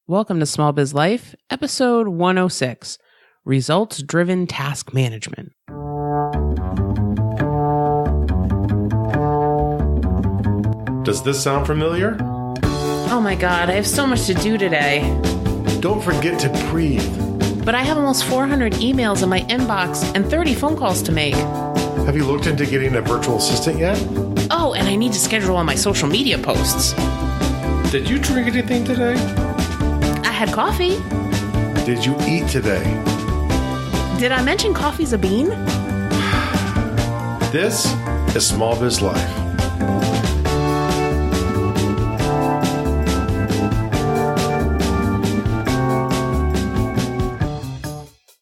Welcome to Small Biz Life, episode 106, Results-Driven Task Management. Does this sound familiar? Oh my God, I have so much to do today. Don't forget to breathe. But I have almost 400 emails in my inbox and 30 phone calls to make. Have you looked into getting a virtual assistant yet? Oh, and I need to schedule all my social media posts. Did you drink anything today? I had coffee. Did you eat today? Did I mention coffee's a bean? This is Small Biz Life.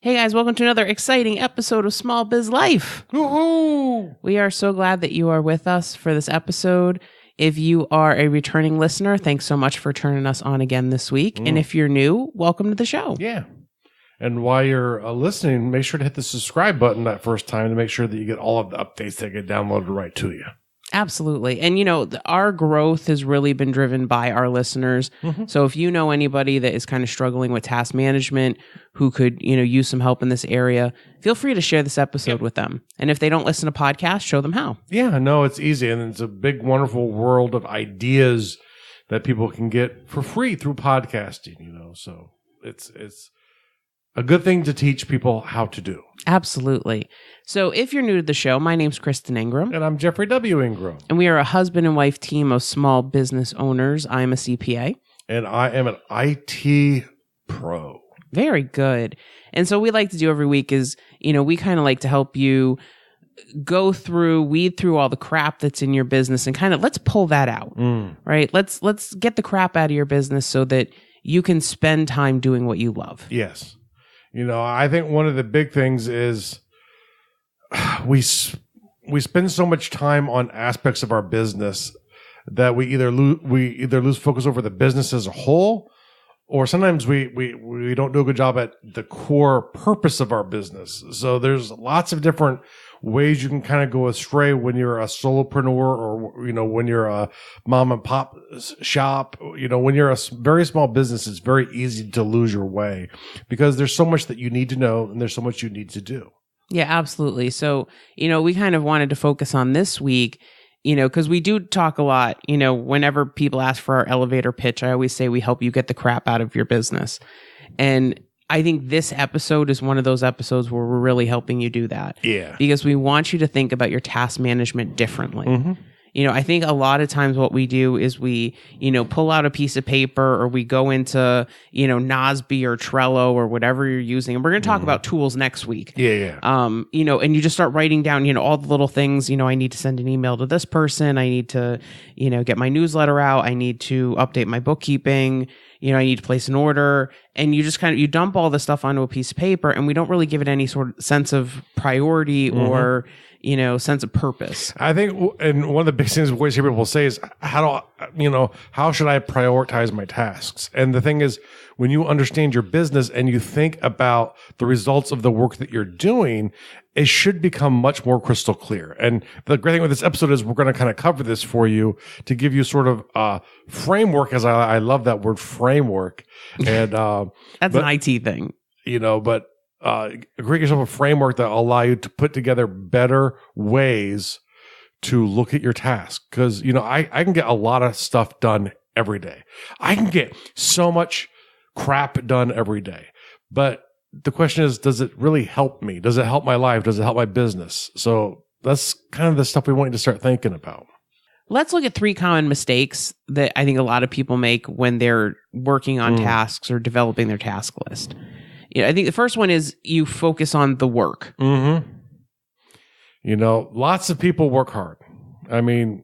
Hey guys, welcome to another exciting episode of Small Biz Life. Woohoo! We are so glad that you are with us for this episode. If you are a returning listener, thanks so much for turning us on again this week. And if you're new, welcome to the show. Yeah. And while you're listening, make sure to hit the subscribe button that first time to make sure that you get all of the updates that get downloaded right to you. Absolutely. And, our growth has really been driven by our listeners. Mm-hmm. So if you know anybody that is kind of struggling with task management who could, use some help in this area, feel free to share this episode with them. And if they don't listen to podcasts, show them how. Yeah, no, it's easy. And it's a big, wonderful world of ideas that people can get for free through podcasting, So it's a good thing to teach people how to do. Absolutely. So if you're new to the show, my name's Kristen Ingram. And I'm Jeffrey W. Ingram. And we are a husband and wife team of small business owners. I'm a CPA. And I am an IT pro. Very good. And so what we like to do every week is, we kind of like to help you weed through all the crap that's in your business and kind of let's pull that out, right? Let's get the crap out of your business so that you can spend time doing what you love. Yes. I think one of the big things is we spend so much time on aspects of our business that we either lose focus over the business as a whole, or sometimes we don't do a good job at the core purpose of our business. So there's lots of different ways you can kind of go astray when you're a solopreneur or, when you're a mom and pop shop, when you're a very small business, it's very easy to lose your way because there's so much that you need to know and there's so much you need to do. Yeah, absolutely. So, we kind of wanted to focus on this week, because we do talk a lot, whenever people ask for our elevator pitch, I always say we help you get the crap out of your business. And I think this episode is one of those episodes where we're really helping you do that. Yeah. Because we want you to think about your task management differently. Mm-hmm. I think a lot of times what we do is we, pull out a piece of paper or we go into, Nosby or Trello or whatever you're using. And we're going to talk about tools next week. Yeah. And you just start writing down, all the little things, I need to send an email to this person. I need to, get my newsletter out. I need to update my bookkeeping. I need to place an order, and you just you dump all this stuff onto a piece of paper, and we don't really give it any sort of sense of priority or, sense of purpose. I think, and one of the big things we always hear people say is, how should I prioritize my tasks? And the thing is, when you understand your business and you think about the results of the work that you're doing, it should become much more crystal clear. And the great thing with this episode is we're going to kind of cover this for you to give you sort of a framework, as I love that word framework. And that's an IT thing. But create yourself a framework that will allow you to put together better ways to look at your task. Because, I can get a lot of stuff done every day. I can get so much crap done every day. But the question is, does it really help me? Does it help my life? Does it help my business? So that's kind of the stuff we want you to start thinking about. Let's look at 3 common mistakes that I think a lot of people make when they're working on tasks or developing their task list. I think the first one is you focus on the work. Mm-hmm. Lots of people work hard. I mean,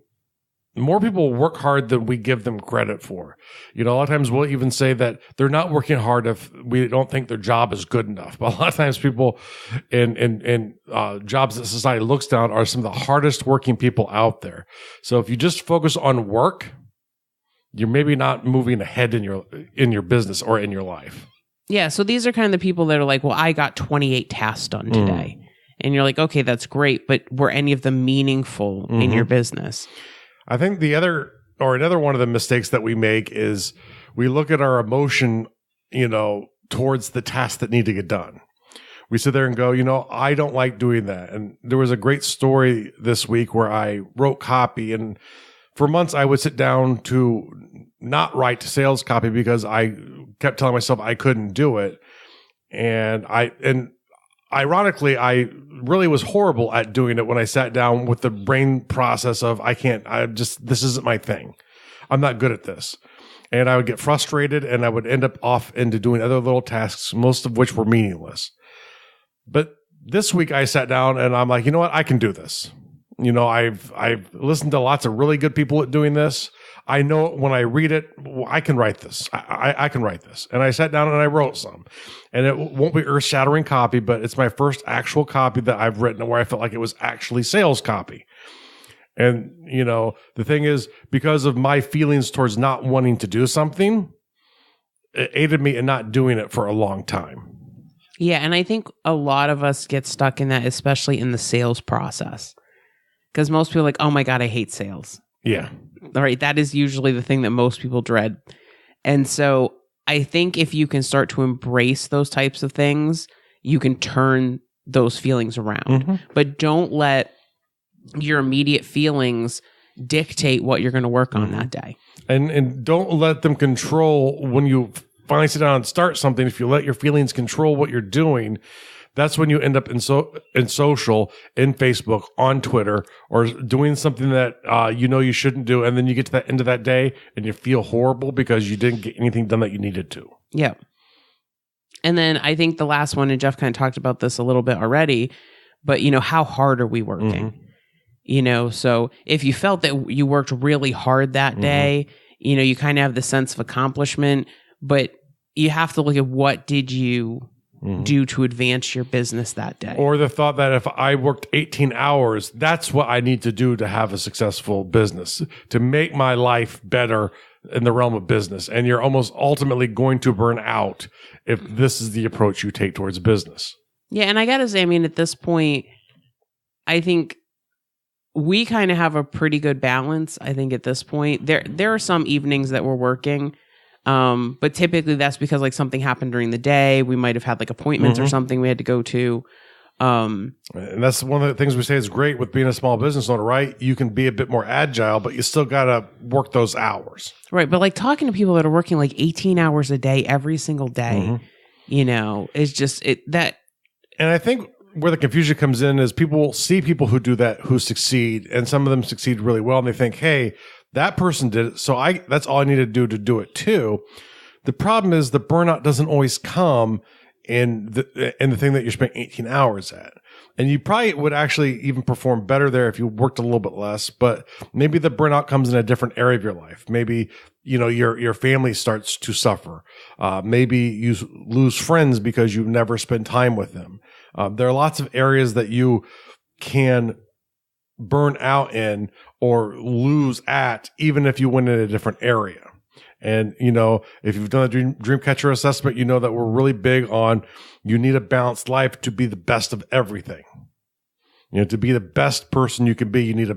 more people work hard than we give them credit for. A lot of times we'll even say that they're not working hard if we don't think their job is good enough. But a lot of times people in jobs that society looks down are some of the hardest working people out there. So if you just focus on work, you're maybe not moving ahead in your business or in your life. Yeah. So these are kind of the people that are like, well, I got 28 tasks done today. And you're like, okay, that's great. But were any of them meaningful in your business? I think another one of the mistakes that we make is we look at our emotion, towards the tasks that need to get done. We sit there and go, I don't like doing that. And there was a great story this week where I wrote copy, and for months I would sit down to not write sales copy because I kept telling myself I couldn't do it. And ironically, I really was horrible at doing it when I sat down with the brain process of this isn't my thing. I'm not good at this. And I would get frustrated, and I would end up off into doing other little tasks, most of which were meaningless. But this week I sat down and I'm like, you know what? I can do this. I've listened to lots of really good people at doing this. I know when I read it, I can write this. I can write this. And I sat down and I wrote some. And it won't be earth-shattering copy, but it's my first actual copy that I've written where I felt like it was actually sales copy. And, the thing is, because of my feelings towards not wanting to do something, it aided me in not doing it for a long time. Yeah, and I think a lot of us get stuck in that, especially in the sales process. Because most people are like, oh my God, I hate sales. Yeah. All right, that is usually the thing that most people dread. And so I think if you can start to embrace those types of things, you can turn those feelings around. Mm-hmm. But don't let your immediate feelings dictate what you're going to work on that day. And don't let them control when you finally sit down and start something. If you let your feelings control what you're doing, that's when you end up in social, in Facebook, on Twitter, or doing something that you shouldn't do, and then you get to that end of that day and you feel horrible because you didn't get anything done that you needed to. Yeah. And then I think the last one, and Jeff kind of talked about this a little bit already, but how hard are we working? Mm-hmm. So if you felt that you worked really hard that day, you kind of have the sense of accomplishment, but you have to look at what did you do to advance your business that day. Or the thought that if I worked 18 hours, that's what I need to do to have a successful business, to make my life better in the realm of business. And you're almost ultimately going to burn out if this is the approach you take towards business. Yeah, and I got to say, at this point, I think we kind of have a pretty good balance. I think at this point, there are some evenings that we're working, but typically that's because something happened during the day. We might have had appointments or something we had to go to. And that's one of the things we say is great with being a small business owner, right? You can be a bit more agile, but you still got to work those hours. Right. But talking to people that are working 18 hours a day, every single day, is just that. And I think where the confusion comes in is people see people who do that, who succeed, and some of them succeed really well, and they think, hey, that person did it, so that's all I need to do it too. The problem is the burnout doesn't always come in the thing that you're spending 18 hours at. And you probably would actually even perform better there if you worked a little bit less, but maybe the burnout comes in a different area of your life. Maybe, your family starts to suffer. Maybe you lose friends because you never spend time with them. There are lots of areas that you can burn out in or lose at, even if you went in a different area. And, if you've done a Dreamcatcher assessment, you know that we're really big on you need a balanced life to be the best of everything. To be the best person you can be, you need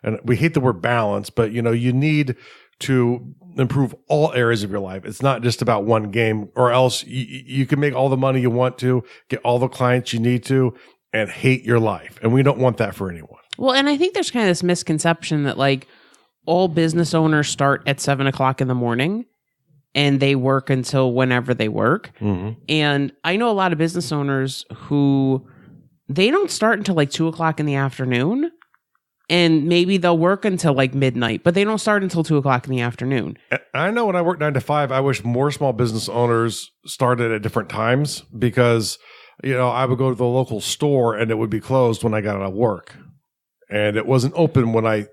and we hate the word balance, but, you need to improve all areas of your life. It's not just about one game, or else you can make all the money you want to, get all the clients you need to, and hate your life. And we don't want that for anyone. Well, and I think there's kind of this misconception that all business owners start at 7:00 in the morning and they work until whenever they work. Mm-hmm. And I know a lot of business owners who they don't start until 2:00 in the afternoon. And maybe they'll work until midnight, but they don't start until 2:00 in the afternoon. I know when I worked 9 to 5, I wish more small business owners started at different times because, I would go to the local store and it would be closed when I got out of work. And it wasn't open when I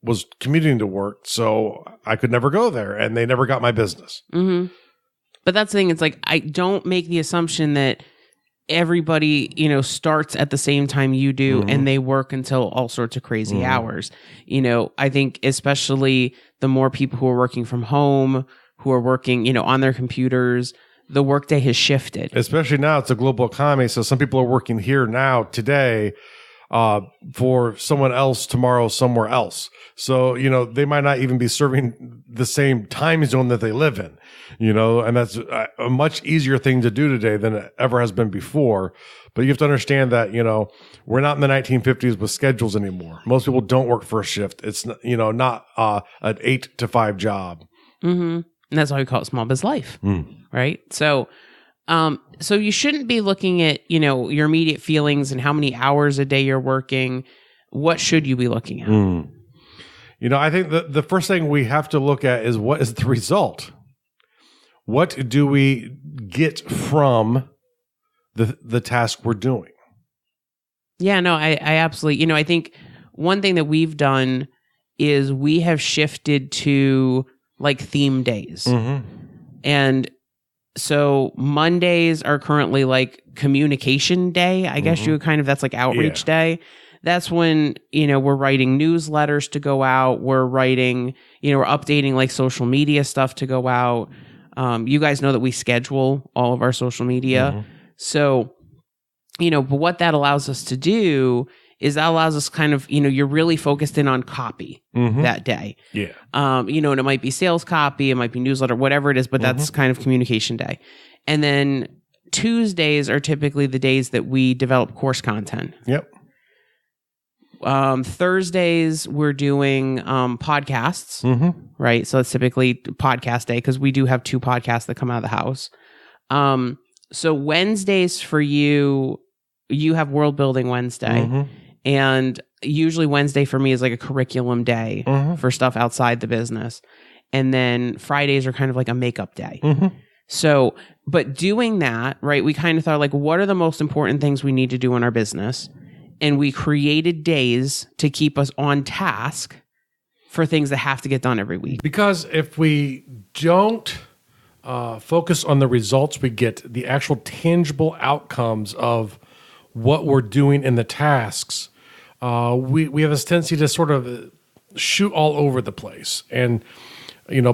was commuting to work, so I could never go there, and they never got my business. Mm-hmm. But that's the thing. It's I don't make the assumption that everybody, starts at the same time you do, and they work until all sorts of crazy hours. I think especially the more people who are working from home, who are working, on their computers, the workday has shifted. Especially now, it's a global economy, so some people are working here now today for someone else tomorrow somewhere else. So, they might not even be serving the same time zone that they live in, and that's a much easier thing to do today than it ever has been before. But you have to understand that, we're not in the 1950s with schedules anymore. Most people don't work first shift. It's, not an 8 to 5 job. Mm-hmm. And that's why we call it small biz life, right? So you shouldn't be looking at, your immediate feelings and how many hours a day you're working. What should you be looking at? I think the first thing we have to look at is what is the result? What do we get from the task we're doing? Yeah, no, I absolutely, I think one thing that we've done is we have shifted to like theme days. Mm-hmm. And so Mondays are currently like communication day. I guess you would that's like outreach day. That's when, we're writing newsletters to go out. We're writing, we're updating like social media stuff to go out. You guys know that we schedule all of our social media. Mm-hmm. So, but what that allows us to do is that allows us you're really focused in on copy that day. Yeah. And it might be sales copy, it might be newsletter, whatever it is, but that's kind of communication day. And then Tuesdays are typically the days that we develop course content. Yep. Thursdays we're doing podcasts, right? So it's typically podcast day because we do have 2 podcasts that come out of the house. So Wednesdays for you have World Building Wednesday. And usually Wednesday for me is like a curriculum day for stuff outside the business. And then Fridays are kind of like a makeup day. So, but doing that, right, we kind of thought like, what are the most important things we need to do in our business? And we created days to keep us on task for things that have to get done every week. Because if we don't focus on the results we get, the actual tangible outcomes of what we're doing in the tasks, we have this tendency to sort of shoot all over the place. And,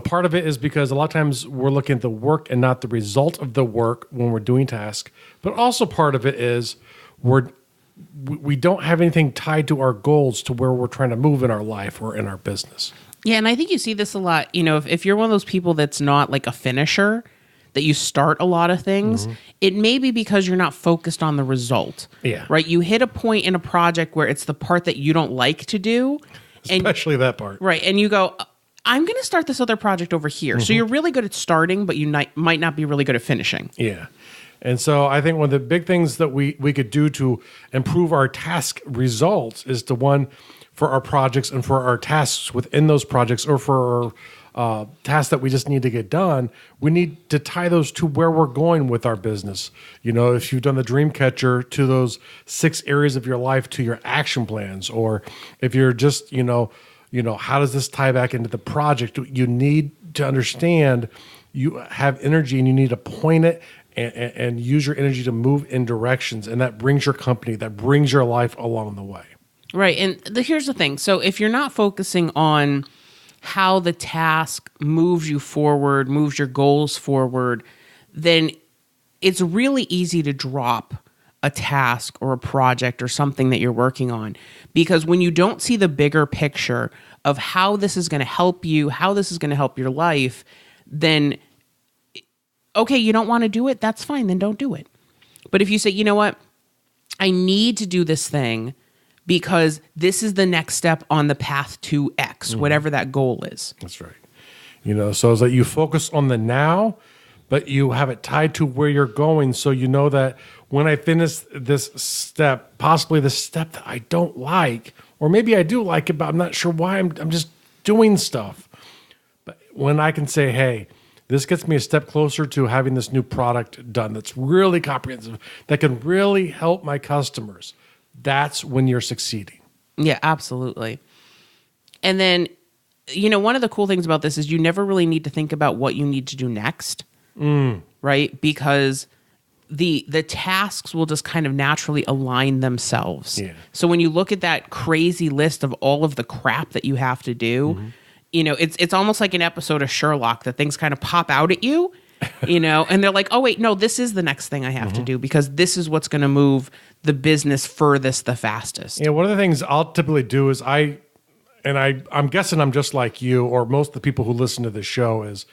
part of it is because a lot of times we're looking at the work and not the result of the work when we're doing tasks. But also part of it is we don't have anything tied to our goals to where we're trying to move in our life or in our business. Yeah, and I think you see this a lot. If you're one of those people that's not like a finisher, that you start a lot of things, it may be because you're not focused on the result. Yeah. Right? You hit a point in a project where it's the part that you don't like to do. Especially that part. Right. And you go, I'm going to start this other project over here. So you're really good at starting, but you might not be really good at finishing. Yeah. And so I think one of the big things that we could do to improve our task results is to, one, for our projects and for our tasks within those projects, or for our tasks that we just need to get done, we need to tie those to where we're going with our business. If you've done the dream catcher, to those 6 areas of your life, to your action plans, or if you're just, how does this tie back into the project? You need to understand you have energy and you need to point it and use your energy to move in directions. And that brings your company, that brings your life along the way. Right. And here's the thing. So if you're not focusing on how the task moves you forward, moves your goals forward, then it's really easy to drop a task or a project or something that you're working on. Because when you don't see the bigger picture of how this is going to help you, how this is going to help your life, then, okay, you don't want to do it, that's fine, then don't do it. But if you say, you know what, I need to do this thing because this is the next step on the path to X, whatever that goal is. That's right. So it's like you focus on the now, but you have it tied to where you're going. So you know that when I finish this step, possibly the step that I don't like, or maybe I do like it, but I'm not sure why, I'm just doing stuff. But when I can say, hey, this gets me a step closer to having this new product done that's really comprehensive, that can really help my customers, that's when you're succeeding. Yeah, absolutely. And then, one of the cool things about this is you never really need to think about what you need to do next, right? Because the tasks will just kind of naturally align themselves. Yeah. So when you look at that crazy list of all of the crap that you have to do, it's almost like an episode of Sherlock that things kind of pop out at you and they're like, oh, wait, no, this is the next thing I have to do because this is what's going to move the business furthest the fastest. Yeah, one of the things I'll typically do is I'm guessing I'm just like you or most of the people who listen to this show is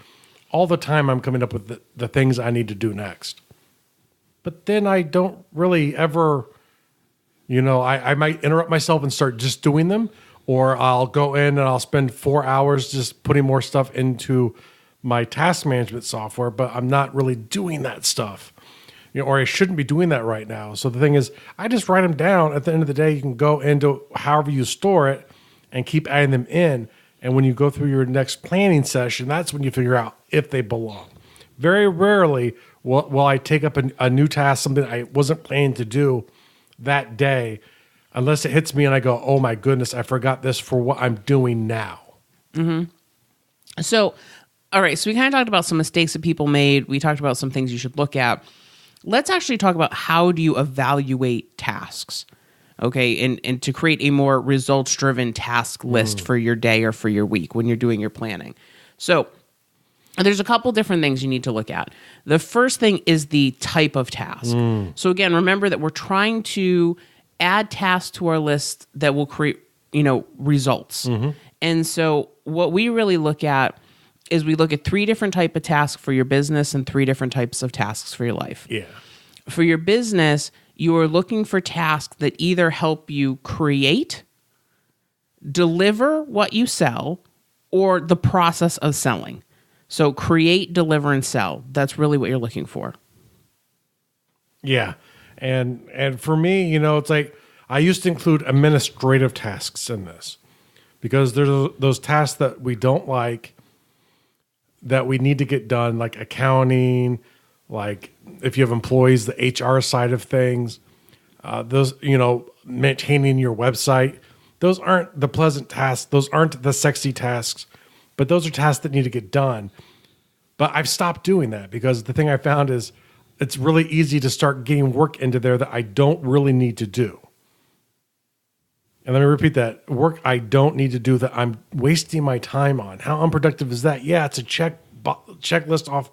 all the time I'm coming up with the things I need to do next. But then I don't really ever, I might interrupt myself and start just doing them, or I'll go in and I'll spend 4 hours just putting more stuff into my task management software, but I'm not really doing that stuff, or I shouldn't be doing that right now. So the thing is, I just write them down. At the end of the day, you can go into however you store it and keep adding them in. And when you go through your next planning session, that's when you figure out if they belong. Very rarely will I take up a new task, something I wasn't planning to do that day, unless it hits me and I go, oh my goodness, I forgot this for what I'm doing now. So, all right, so we kind of talked about some mistakes that people made. We talked about some things you should look at. Let's actually talk about how do you evaluate tasks, okay, and to create a more results-driven task list for your day or for your week when you're doing your planning. So there's a couple different things you need to look at. The first thing is the type of task. So again, remember that we're trying to add tasks to our list that will create, results. And so what we really look at is we look at 3 different types of tasks for your business and 3 different types of tasks for your life. Yeah. For your business, you are looking for tasks that either help you create, deliver what you sell, or the process of selling. So create, deliver, and sell. That's really what you're looking for. Yeah. And for me, it's like I used to include administrative tasks in this because there's those tasks that we don't like that we need to get done, like accounting, like if you have employees, the HR side of things, those, maintaining your website. Those aren't the pleasant tasks. Those aren't the sexy tasks, but those are tasks that need to get done. But I've stopped doing that because the thing I found is it's really easy to start getting work into there that I don't really need to do. And let me repeat that. Work I don't need to do that I'm wasting my time on. How unproductive is that? Yeah, it's a checklist off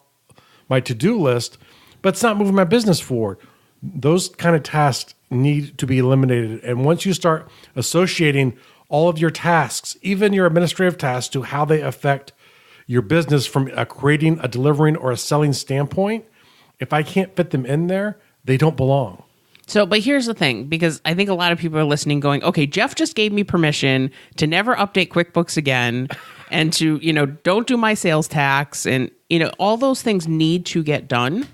my to-do list, but it's not moving my business forward. Those kind of tasks need to be eliminated. And once you start associating all of your tasks, even your administrative tasks, to how they affect your business from a creating, a delivering, or a selling standpoint, if I can't fit them in there, they don't belong. So, but here's the thing, because I think a lot of people are listening going, okay, Jeff just gave me permission to never update QuickBooks again and to, don't do my sales tax. And, all those things need to get done.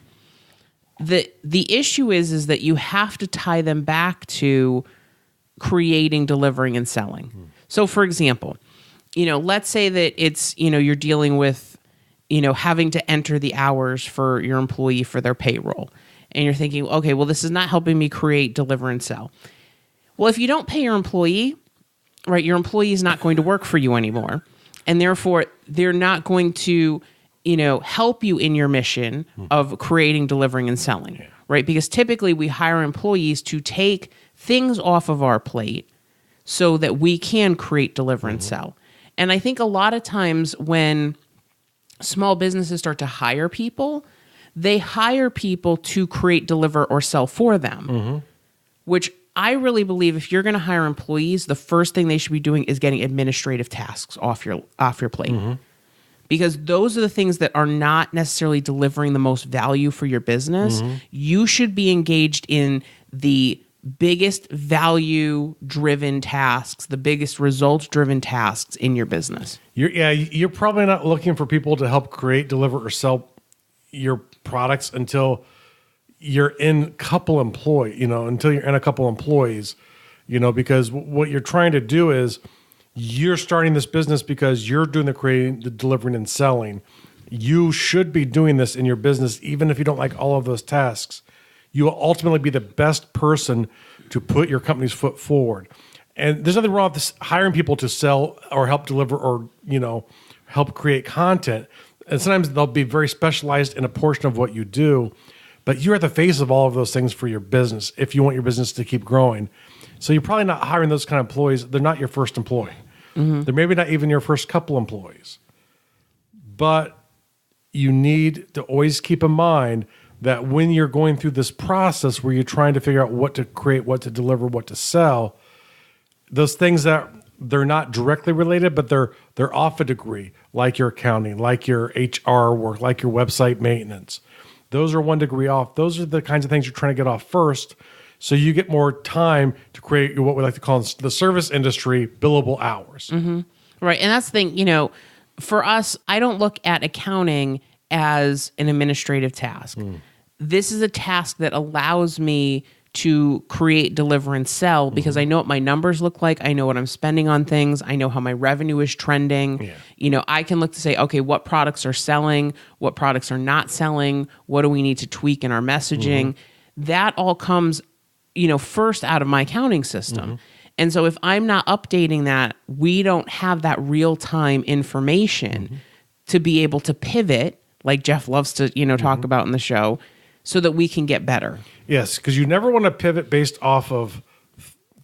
The issue is that you have to tie them back to creating, delivering, and selling. So, for example, let's say that it's, you're dealing with, having to enter the hours for your employee for their payroll. And you're thinking, okay, well, this is not helping me create, deliver, and sell. Well, if you don't pay your employee, right, your employee is not going to work for you anymore. And therefore, they're not going to, help you in your mission of creating, delivering, and selling, right? Because typically we hire employees to take things off of our plate so that we can create, deliver, and sell. And I think a lot of times when small businesses start to hire people, they hire people to create, deliver, or sell for them, which I really believe if you're going to hire employees, the first thing they should be doing is getting administrative tasks off your plate. Because those are the things that are not necessarily delivering the most value for your business. You should be engaged in the biggest value-driven tasks, the biggest results-driven tasks in your business. You're probably not looking for people to help create, deliver, or sell your products until you're in a couple employees, because what you're trying to do is you're starting this business because you're doing the creating, the delivering, and selling. You should be doing this in your business, even if you don't like all of those tasks. You will ultimately be the best person to put your company's foot forward. And there's nothing wrong with this, hiring people to sell or help deliver or, help create content. And sometimes they'll be very specialized in a portion of what you do, but you're at the face of all of those things for your business if you want your business to keep growing. So you're probably not hiring those kind of employees. They're not your first employee. They're maybe not even your first couple employees. But you need to always keep in mind that when you're going through this process where you're trying to figure out what to create, what to deliver, what to sell, those things that they're not directly related, but they're off a degree, like your accounting, like your HR work, like your website maintenance. Those are 1 degree off. Those are the kinds of things you're trying to get off first, so you get more time to create what we like to call in the service industry billable hours. Mm-hmm. Right. And that's the thing, for us, I don't look at accounting as an administrative task. This is a task that allows me to create, deliver, and sell because I know what my numbers look like. I know what I'm spending on things. I know how my revenue is trending. Yeah. I can look to say, okay, what products are selling? What products are not selling? What do we need to tweak in our messaging? That all comes, first out of my accounting system. And so if I'm not updating that, we don't have that real-time information to be able to pivot, like Jeff loves to, talk about in the show, so that we can get better. Yes, because you never want to pivot based off of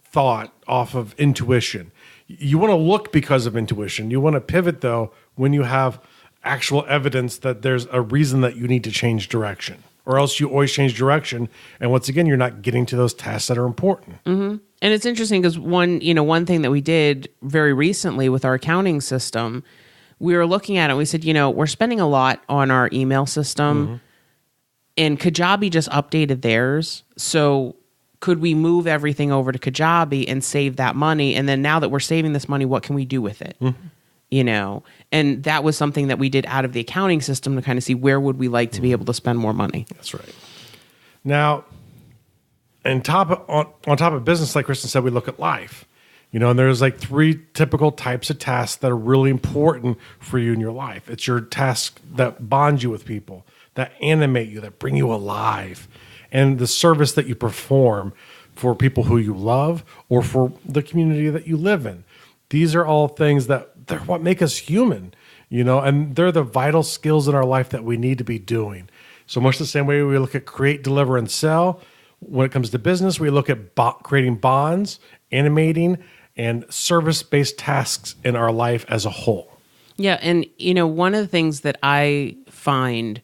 thought, off of intuition. You want to look because of intuition. You want to pivot, though, when you have actual evidence that there's a reason that you need to change direction, or else you always change direction. And once again, you're not getting to those tasks that are important. And it's interesting because one thing that we did very recently with our accounting system, we were looking at it and we said, we're spending a lot on our email system. And Kajabi just updated theirs. So could we move everything over to Kajabi and save that money? And then now that we're saving this money, what can we do with it? And that was something that we did out of the accounting system to kind of see where would we like to be able to spend more money. That's right. Now, on top of business, like Kristen said, we look at life. And there's like 3 typical types of tasks that are really important for you in your life. It's your tasks that bond you with people, that animate you, that bring you alive, and the service that you perform for people who you love or for the community that you live in. These are all things that they're what make us human, and they're the vital skills in our life that we need to be doing. So much the same way we look at create, deliver, and sell. When it comes to business, we look at creating bonds, animating, and service-based tasks in our life as a whole. Yeah, and one of the things that I find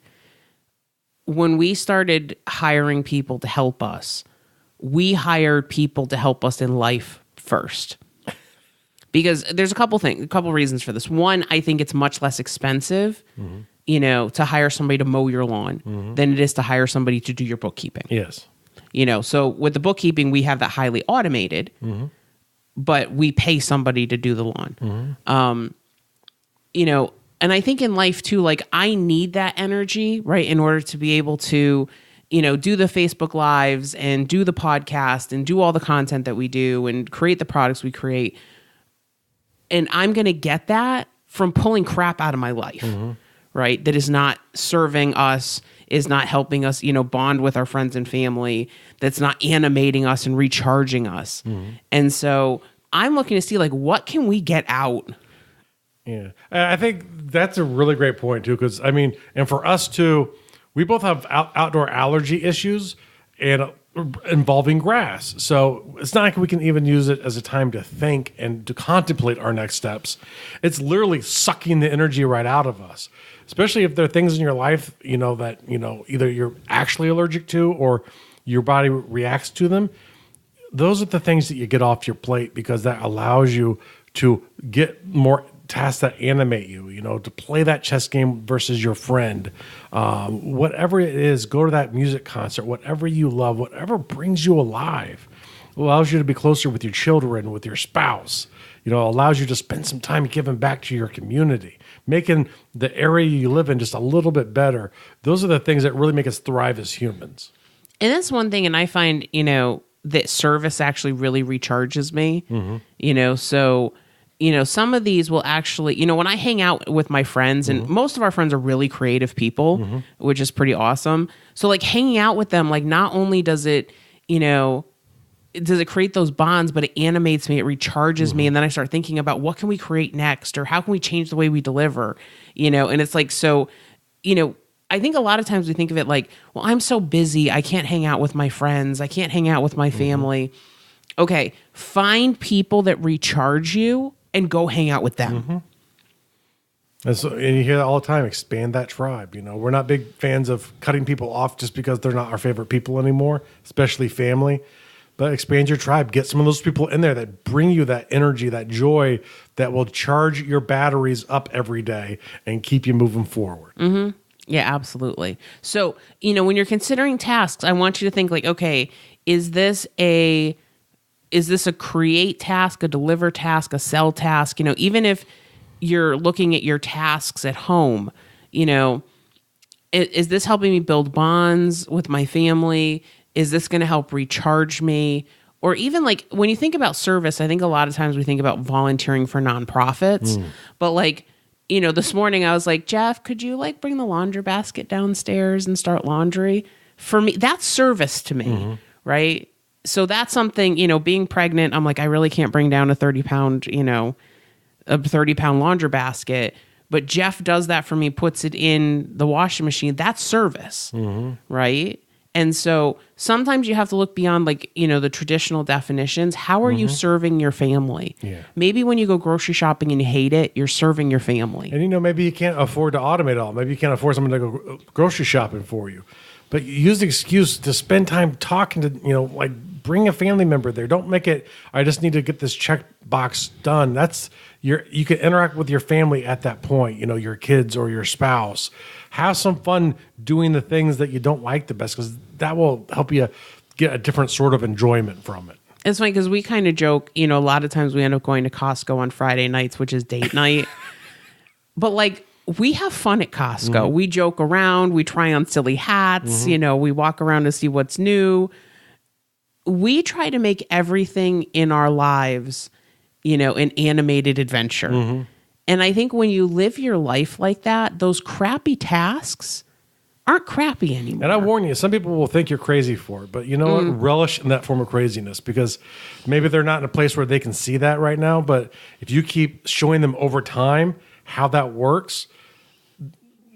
when we started hiring people to help us, we hired people to help us in life first. Because there's a couple reasons for this. One, I think it's much less expensive, to hire somebody to mow your lawn than it is to hire somebody to do your bookkeeping. Yes. So with the bookkeeping, we have that highly automated, but we pay somebody to do the lawn. And I think in life too, like I need that energy, right, in order to be able to, do the Facebook Lives and do the podcast and do all the content that we do and create the products we create. And I'm going to get that from pulling crap out of my life, right, that is not serving us, is not helping us, bond with our friends and family, that's not animating us and recharging us. And so I'm looking to see, like, what can we get out? Yeah. I think that's a really great point, too, because, and for us, too, we both have outdoor allergy issues and involving grass. So it's not like we can even use it as a time to think and to contemplate our next steps. It's literally sucking the energy right out of us, especially if there are things in your life, that, either you're actually allergic to or your body reacts to them. Those are the things that you get off your plate because that allows you to get more tasks that animate you, to play that chess game versus your friend. Whatever it is, go to that music concert, whatever you love, whatever brings you alive. It allows you to be closer with your children, with your spouse. Allows you to spend some time giving back to your community, making the area you live in just a little bit better. Those are the things that really make us thrive as humans. And that's one thing, and I find, that service actually really recharges me, so... some of these will actually, when I hang out with my friends, and most of our friends are really creative people, which is pretty awesome. So like hanging out with them, like not only does it, does it create those bonds, but it animates me, it recharges me. And then I start thinking about what can we create next, or how can we change the way we deliver, and it's like, so, I think a lot of times we think of it like, well, I'm so busy, I can't hang out with my friends, I can't hang out with my family. Okay, find people that recharge you and go hang out with them. And you hear that all the time, expand that tribe. We're not big fans of cutting people off just because they're not our favorite people anymore, especially family. But expand your tribe. Get some of those people in there that bring you that energy, that joy that will charge your batteries up every day and keep you moving forward. Mm-hmm. Yeah, absolutely. So, when you're considering tasks, I want you to think like, okay, is this a create task, a deliver task, a sell task? Even if you're looking at your tasks at home, is this helping me build bonds with my family? Is this going to help recharge me? Or even like when you think about service, I think a lot of times we think about volunteering for nonprofits, but like, this morning I was like, Jeff, could you like bring the laundry basket downstairs and start laundry? For me, that's service to me, right? So that's something, being pregnant, I'm like, I really can't bring down a 30-pound, a 30-pound laundry basket. But Jeff does that for me, puts it in the washing machine. That's service, right? And so sometimes you have to look beyond like, the traditional definitions. How are you serving your family? Yeah. Maybe when you go grocery shopping and you hate it, you're serving your family. And, maybe you can't afford to automate it all. Maybe you can't afford someone to go grocery shopping for you. But you use the excuse to spend time talking to, like bring a family member there. Don't make it, I just need to get this check box done. You can interact with your family at that point, your kids or your spouse. Have some fun doing the things that you don't like the best, because that will help you get a different sort of enjoyment from it. It's funny because we kind of joke, a lot of times we end up going to Costco on Friday nights, which is date night. But like, we have fun at Costco. We joke around. We try on silly hats. We walk around to see what's new. We try to make everything in our lives, an animated adventure. And I think when you live your life like that, those crappy tasks aren't crappy anymore. And I warn you, some people will think you're crazy for it, but you know what? Relish in that form of craziness, because maybe they're not in a place where they can see that right now. But if you keep showing them over time how that works,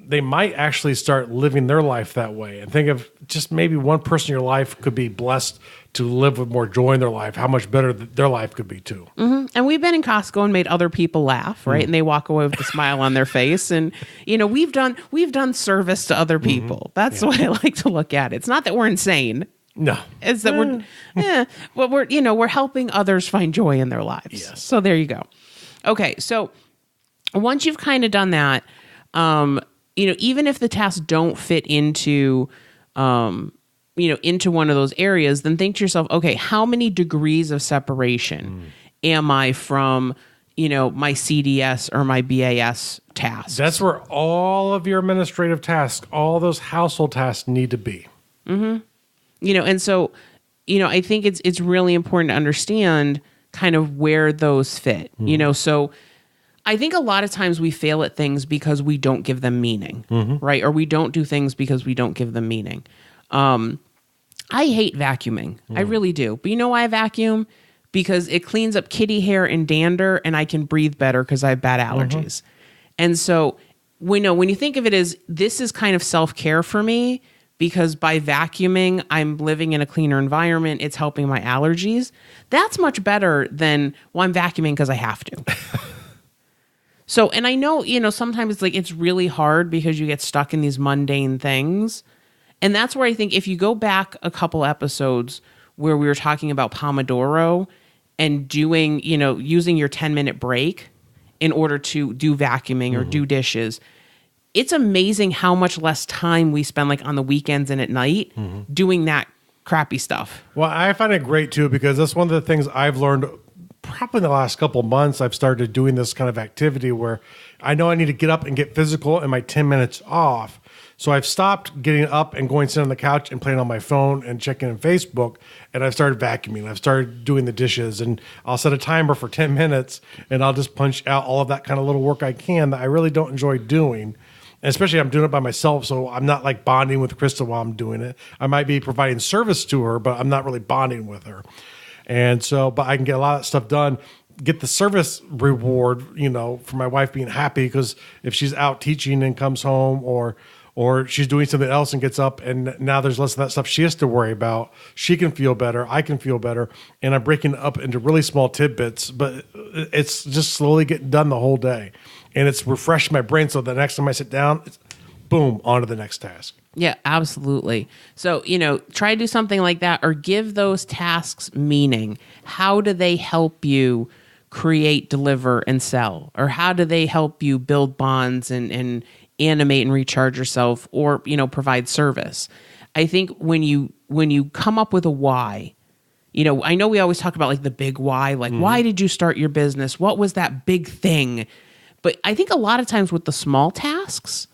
they might actually start living their life that way. And think of just maybe one person in your life could be blessed to live with more joy in their life, how much better their life could be too. And we've been in Costco and made other people laugh, right? And they walk away with a smile on their face. And, we've done service to other people. That's the way I like to look at it. It's not that we're insane. No. It's that but we're helping others find joy in their lives. Yes. So there you go. Okay. So once you've kind of done that, even if the tasks don't fit into, into one of those areas, then think to yourself, okay, how many degrees of separation am I from, my CDS or my BAS tasks? That's where all of your administrative tasks, all those household tasks need to be. And so, I think it's really important to understand kind of where those fit, so I think a lot of times we fail at things because we don't give them meaning, right? Or we don't do things because we don't give them meaning. I hate vacuuming. I really do. But you know why I vacuum? Because it cleans up kitty hair and dander, and I can breathe better because I have bad allergies. And so, when you think of it as this is kind of self-care for me, because by vacuuming, I'm living in a cleaner environment. It's helping my allergies. That's much better than, well, I'm vacuuming because I have to. So, and I know, sometimes it's really hard because you get stuck in these mundane things. And that's where I think if you go back a couple episodes where we were talking about Pomodoro and doing, using your 10-minute break in order to do vacuuming or do dishes, it's amazing how much less time we spend on the weekends and at night doing that crappy stuff. Well, I find it great too, because that's one of the things I've learned probably in the last couple of months. I've started doing this kind of activity where I know I need to get up and get physical in my 10 minutes off. So I've stopped getting up and going sit on the couch and playing on my phone and checking in Facebook. And I've started vacuuming. I've started doing the dishes, and I'll set a timer for 10 minutes and I'll just punch out all of that kind of little work I can that I really don't enjoy doing. And especially I'm doing it by myself, so I'm not bonding with Krista while I'm doing it. I might be providing service to her, but I'm not really bonding with her. And so, but I can get a lot of stuff done, get the service reward, for my wife being happy, because if she's out teaching and comes home or or she's doing something else and gets up and now there's less of that stuff she has to worry about. She can feel better. I can feel better. And I'm breaking it up into really small tidbits, but it's just slowly getting done the whole day. And it's refreshed my brain. So the next time I sit down, it's boom, on to the next task. Yeah, absolutely. So, try to do something like that or give those tasks meaning. How do they help you create, deliver, and sell? Or how do they help you build bonds and animate and recharge yourself or, provide service? I think when you come up with a why, I know we always talk about like the big why, like why did you start your business? What was that big thing? But I think a lot of times with the small tasks,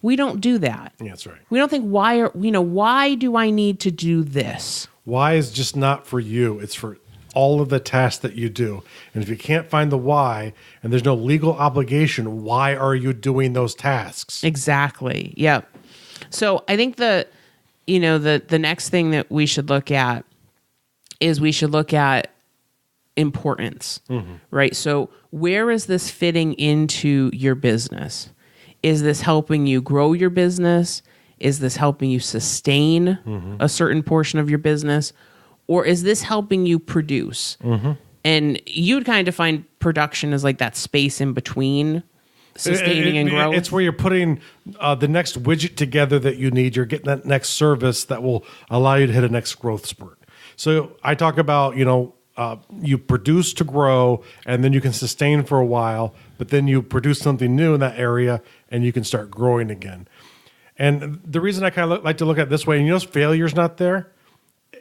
we don't do that. Yeah, that's right. We don't think why do I need to do this? Why is just not for you. It's for all of the tasks that you do. And if you can't find the why and there's no legal obligation, why are you doing those tasks? Exactly. Yeah. So I think the next thing that we should look at is importance, right? So where is this fitting into your business? Is this helping you grow your business? Is this helping you sustain a certain portion of your business? Or is this helping you produce? And you would kind of define production as like that space in between sustaining and growing. It's where you're putting the next widget together that you need. You're getting that next service that will allow you to hit a next growth spurt. So I talk about, you produce to grow and then you can sustain for a while, but then you produce something new in that area and you can start growing again. And the reason I kind of like to look at it this way, and failure's not there.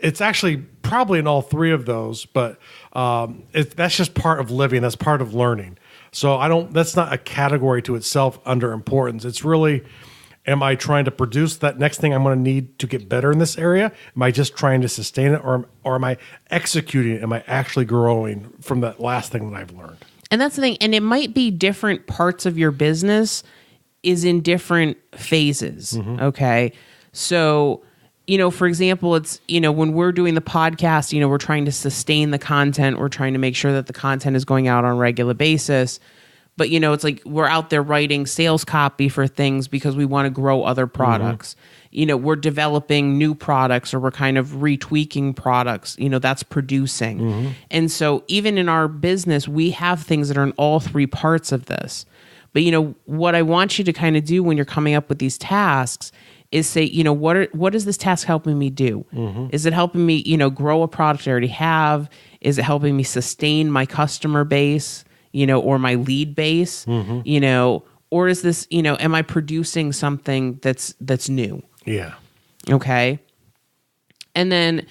It's actually probably in all three of those, but that's just part of living. That's part of learning. So that's not a category to itself under importance. It's really, am I trying to produce that next thing I'm going to need to get better in this area? Am I just trying to sustain it, or am I executing it? Am I actually growing from that last thing that I've learned? And that's the thing. And it might be different parts of your business is in different phases. Okay. So, for example, it's, when we're doing the podcast, we're trying to sustain the content. We're trying to make sure that the content is going out on a regular basis. But, it's like we're out there writing sales copy for things because we want to grow other products. We're developing new products or we're kind of retweaking products, that's producing. And so even in our business, we have things that are in all three parts of this. But, what I want you to kind of do when you're coming up with these tasks is say, what is this task helping me do? Is it helping me, grow a product I already have? Is it helping me sustain my customer base, or my lead base, or is this, am I producing something that's new? Yeah. Okay. And then,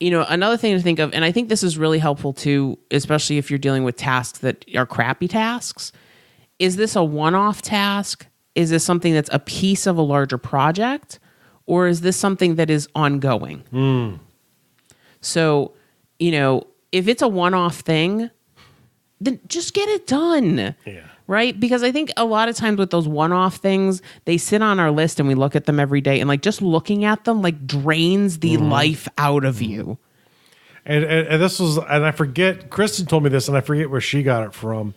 another thing to think of, and I think this is really helpful too, especially if you're dealing with tasks that are crappy tasks. Is this a one-off task? Is this something that's a piece of a larger project? Or is this something that is ongoing? So, if it's a one-off thing, then just get it done. Yeah. Right? Because I think a lot of times with those one-off things, they sit on our list and we look at them every day, and like just looking at them like drains the life out of you. And this was, and I forget, Kristen told me this, and I forget where she got it from.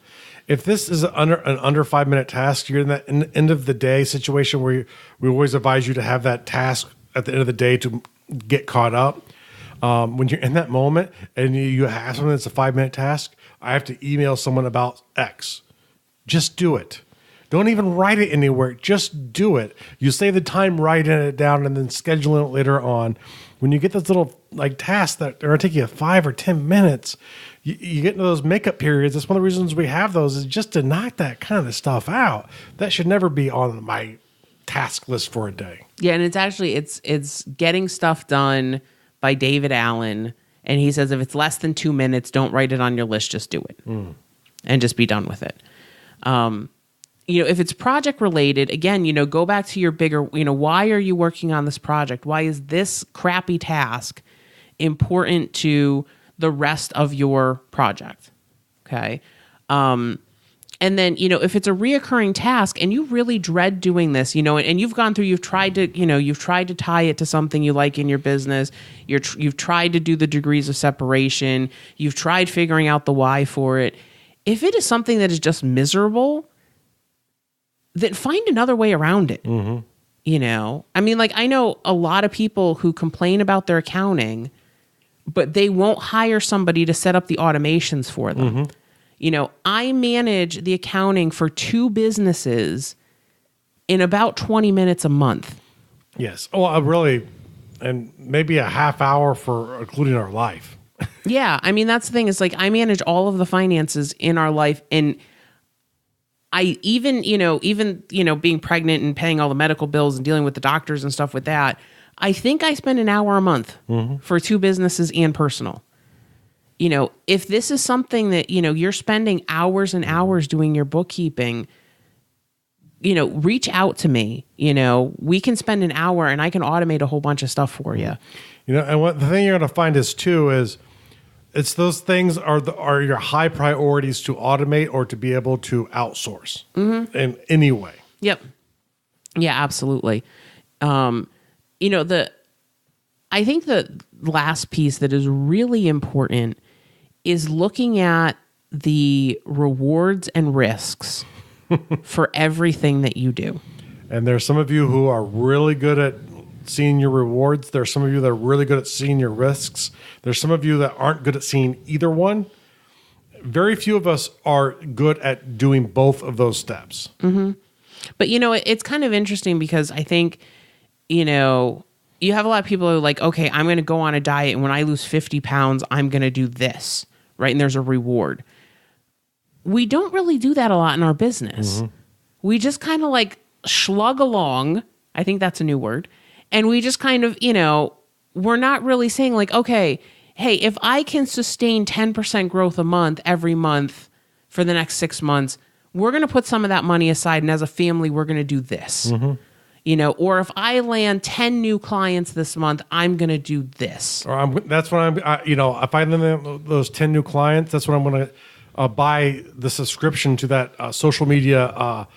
If this is an under 5 minute task, you're in that end of the day situation where we always advise you to have that task at the end of the day to get caught up. When you're in that moment and you have something that's a 5 minute task, I have to email someone about X. Just do it. Don't even write it anywhere. Just do it. You save the time writing it down and then scheduling it later on. When you get those little like tasks that are taking you 5 or 10 minutes, you get into those makeup periods. That's one of the reasons we have those, is just to knock that kind of stuff out. That should never be on my task list for a day. Yeah, and it's actually it's Getting Stuff Done by David Allen, and he says if it's less than 2 minutes, don't write it on your list. Just do it, and just be done with it. If it's project related, again, go back to your bigger. Why are you working on this project? Why is this crappy task important to the rest of your project? Okay. And then, if it's a reoccurring task and you really dread doing this, and you've gone through, you've tried to tie it to something you like in your business. You've tried to do the degrees of separation. You've tried figuring out the why for it. If it is something that is just miserable, then find another way around it. I mean, like, I know a lot of people who complain about their accounting, but they won't hire somebody to set up the automations for them. I manage the accounting for 2 businesses in about 20 minutes a month. Yes. Oh, really, and maybe a half hour for including our life. Yeah. I mean, that's the thing is like I manage all of the finances in our life. And I even being pregnant and paying all the medical bills and dealing with the doctors and stuff with that, I think I spend an hour a month for 2 businesses and personal. If this is something that, you're spending hours and hours doing your bookkeeping, reach out to me. We can spend an hour and I can automate a whole bunch of stuff for you. And what the thing you're going to find is it's those things are your high priorities to automate or to be able to outsource in any way. Yep. Yeah, absolutely. I think the last piece that is really important is looking at the rewards and risks for everything that you do. And there's some of you who are really good at seeing your rewards. There's some of you that are really good at seeing your risks. There's some of you that aren't good at seeing either one. Very few of us are good at doing both of those steps. But, it's kind of interesting because I think, you have a lot of people who are like, okay, I'm going to go on a diet, and when I lose 50 pounds, I'm going to do this, right? And there's a reward. We don't really do that a lot in our business. We just kind of like slug along. I think that's a new word. And we just kind of, we're not really saying like, okay, hey, if I can sustain 10% growth a month every month for the next 6 months, we're going to put some of that money aside. And as a family, we're going to do this. Or if I land 10 new clients this month, I'm going to do this. Or if I land those 10 new clients, that's what I'm going to buy the subscription to that social media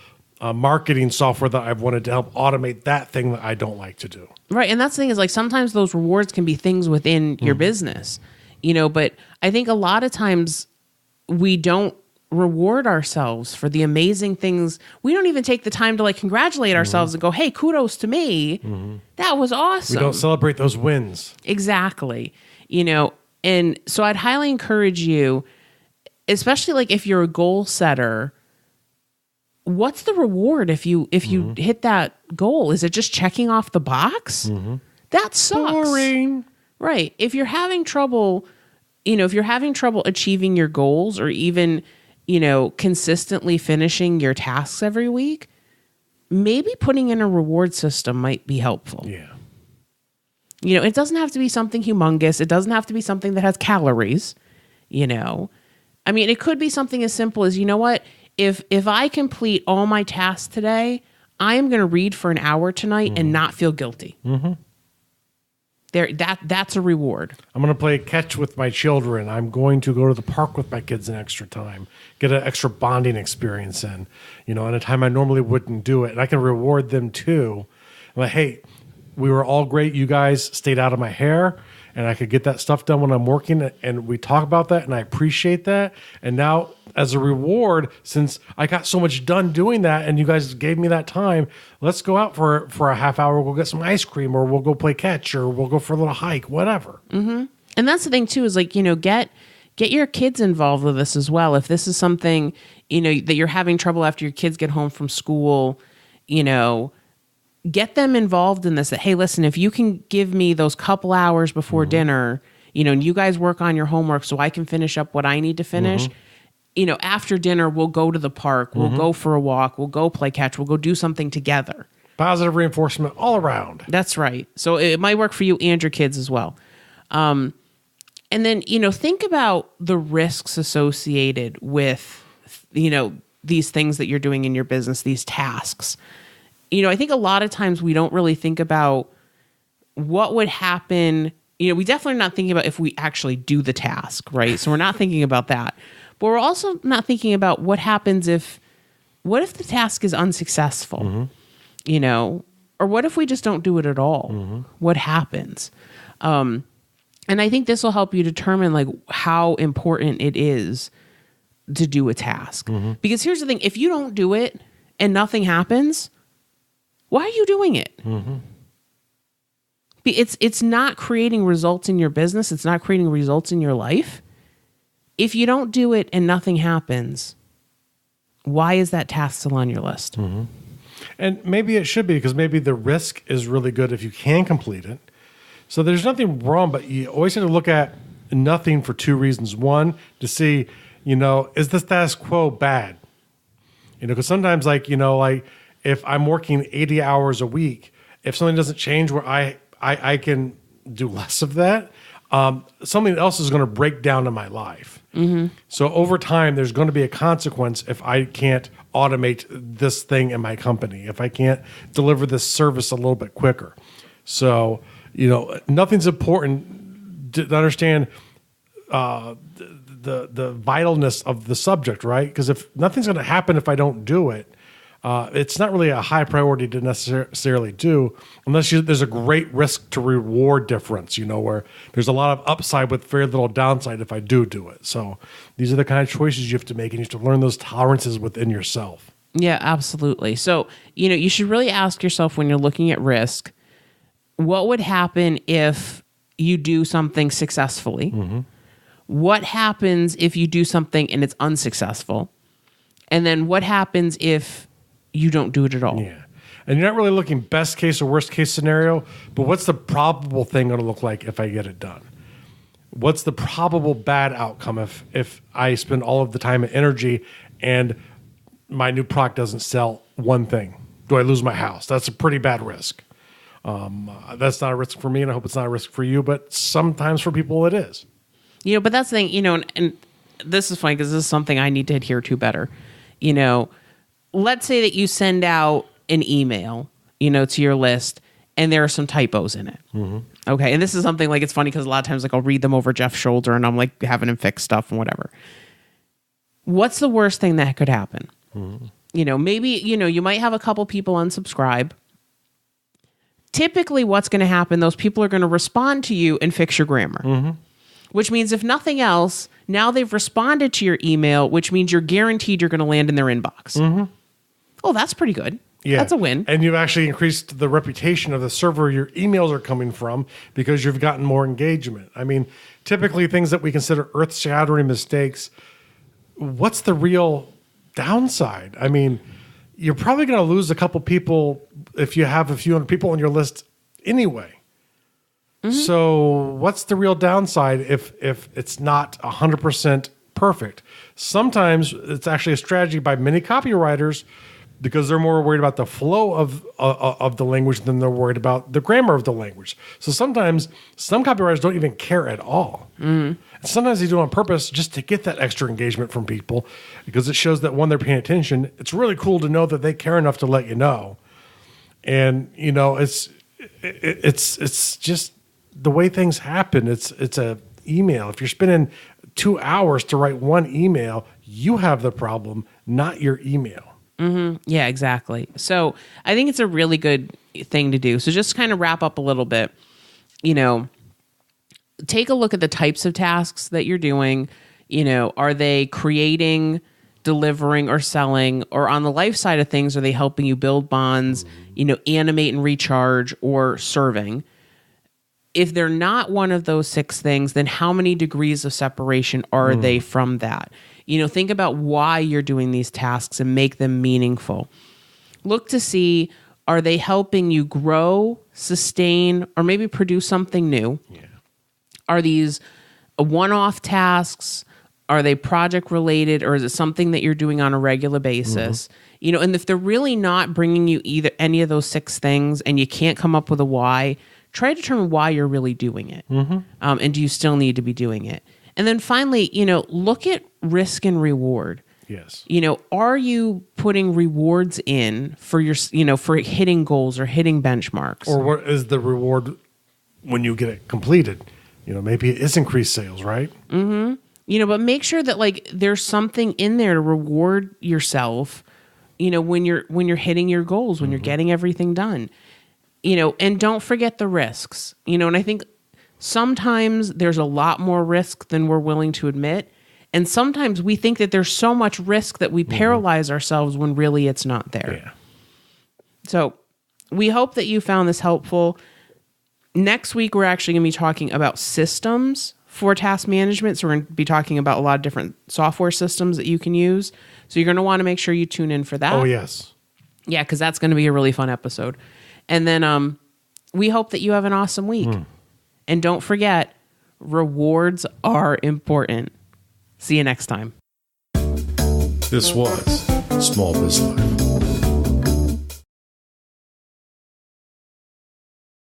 marketing software that I've wanted to help automate that thing that I don't like to do. Right. And that's the thing is like sometimes those rewards can be things within your business, but I think a lot of times we don't reward ourselves for the amazing things. We don't even take the time to like congratulate ourselves and go, hey, kudos to me. That was awesome. We don't celebrate those wins. Exactly. And so I'd highly encourage you, especially like if you're a goal setter, what's the reward if you hit that goal? Is it just checking off the box? That sucks. Boring. Right. If you're having trouble, achieving your goals or even, consistently finishing your tasks every week, maybe putting in a reward system might be helpful. Yeah. It doesn't have to be something humongous. It doesn't have to be something that has calories, I mean, it could be something as simple as, you know what? If I complete all my tasks today, I am going to read for an hour tonight and not feel guilty. That's a reward. I'm going to play catch with my children. I'm going to go to the park with my kids an extra time, get an extra bonding experience in, in a time I normally wouldn't do it. And I can reward them too. I'm like, hey, we were all great. You guys stayed out of my hair. And I could get that stuff done when I'm working, and we talk about that, and I appreciate that. And now, as a reward, since I got so much done doing that, and you guys gave me that time, let's go out for a half hour. We'll get some ice cream, or we'll go play catch, or we'll go for a little hike, whatever. And that's the thing too is like get your kids involved with this as well. If this is something that you're having trouble after your kids get home from school, get them involved in this. That, hey, listen, if you can give me those couple hours before dinner, and you guys work on your homework so I can finish up what I need to finish, after dinner, we'll go to the park, we'll go for a walk, we'll go play catch, we'll go do something together. Positive reinforcement all around. That's right. So it might work for you and your kids as well. And then, think about the risks associated with, these things that you're doing in your business, these tasks. I think a lot of times we don't really think about what would happen. We definitely are not thinking about if we actually do the task, right? So we're not thinking about that. But we're also not thinking about what happens what if the task is unsuccessful, or what if we just don't do it at all? What happens? And I think this will help you determine like how important it is to do a task. Because here's the thing, if you don't do it and nothing happens, why are you doing it? It's not creating results in your business. It's not creating results in your life. If you don't do it and nothing happens, why is that task still on your list? And maybe it should be, because maybe the risk is really good if you can complete it. So there's nothing wrong, but you always have to look at nothing for two reasons. One, to see, is the status quo bad? Because sometimes like if I'm working 80 hours a week, if something doesn't change where I can do less of that, something else is going to break down in my life. So over time, there's going to be a consequence if I can't automate this thing in my company, if I can't deliver this service a little bit quicker. So, nothing's important to understand the vitalness of the subject, right? Because if nothing's going to happen if I don't do it, it's not really a high priority to necessarily do, unless there's a great risk to reward difference, where there's a lot of upside with very little downside if I do it. So these are the kind of choices you have to make, and you have to learn those tolerances within yourself. Yeah, absolutely. So, you should really ask yourself when you're looking at risk, what would happen if you do something successfully? What happens if you do something and it's unsuccessful? And then what happens if you don't do it at all? Yeah. And you're not really looking best case or worst case scenario, but what's the probable thing going to look like if I get it done? What's the probable bad outcome if I spend all of the time and energy and my new product doesn't sell one thing? Do I lose my house? That's a pretty bad risk. That's not a risk for me, and I hope it's not a risk for you, but sometimes for people it is. But that's the thing, and this is funny because this is something I need to adhere to better. Let's say that you send out an email, to your list, and there are some typos in it. Okay. And this is something like, it's funny because a lot of times like I'll read them over Jeff's shoulder and I'm like having him fix stuff and whatever. What's the worst thing that could happen? Maybe, you might have a couple people unsubscribe. Typically what's going to happen, those people are going to respond to you and fix your grammar. Which means if nothing else, now they've responded to your email, which means you're guaranteed you're going to land in their inbox. Oh, that's pretty good. Yeah. That's a win. And you've actually increased the reputation of the server your emails are coming from because you've gotten more engagement. I mean, typically things that we consider earth-shattering mistakes, what's the real downside? I mean, you're probably going to lose a couple people if you have a few hundred people on your list anyway. So what's the real downside if it's not 100% perfect? Sometimes it's actually a strategy by many copywriters because they're more worried about the flow of the language than they're worried about the grammar of the language. So sometimes some copywriters don't even care at all. Sometimes they do it on purpose just to get that extra engagement from people because it shows that, one, they're paying attention. It's really cool to know that they care enough to let you know. And, it's just the way things happen. It's a email. If you're spending 2 hours to write one email, you have the problem, not your email. Yeah, exactly. So I think it's a really good thing to do. So just kind of wrap up a little bit, take a look at the types of tasks that you're doing. Are they creating, delivering, or selling? Or on the life side of things, are they helping you build bonds, animate and recharge, or serving? If they're not one of those 6 things, then how many degrees of separation are they from that? Think about why you're doing these tasks and make them meaningful. Look to see, are they helping you grow, sustain, or maybe produce something new? Yeah. Are these one-off tasks? Are they project related, or is it something that you're doing on a regular basis? And if they're really not bringing you either any of those 6 things and you can't come up with a why, try to determine why you're really doing it. And do you still need to be doing it? And then finally, look at risk and reward. Yes. Are you putting rewards in for your, for hitting goals or hitting benchmarks? Or what is the reward when you get it completed? Maybe it is increased sales, right? But make sure that there's something in there to reward yourself, when you're hitting your goals, when you're getting everything done. And don't forget the risks, and I think sometimes there's a lot more risk than we're willing to admit. And sometimes we think that there's so much risk that we paralyze ourselves when really it's not there. Yeah. So we hope that you found this helpful. Next week, we're actually going to be talking about systems for task management. So we're going to be talking about a lot of different software systems that you can use. So you're going to want to make sure you tune in for that. Oh, yes. Yeah, because that's going to be a really fun episode. And then we hope that you have an awesome week. And don't forget, rewards are important. See you next time. This was Small Biz Life.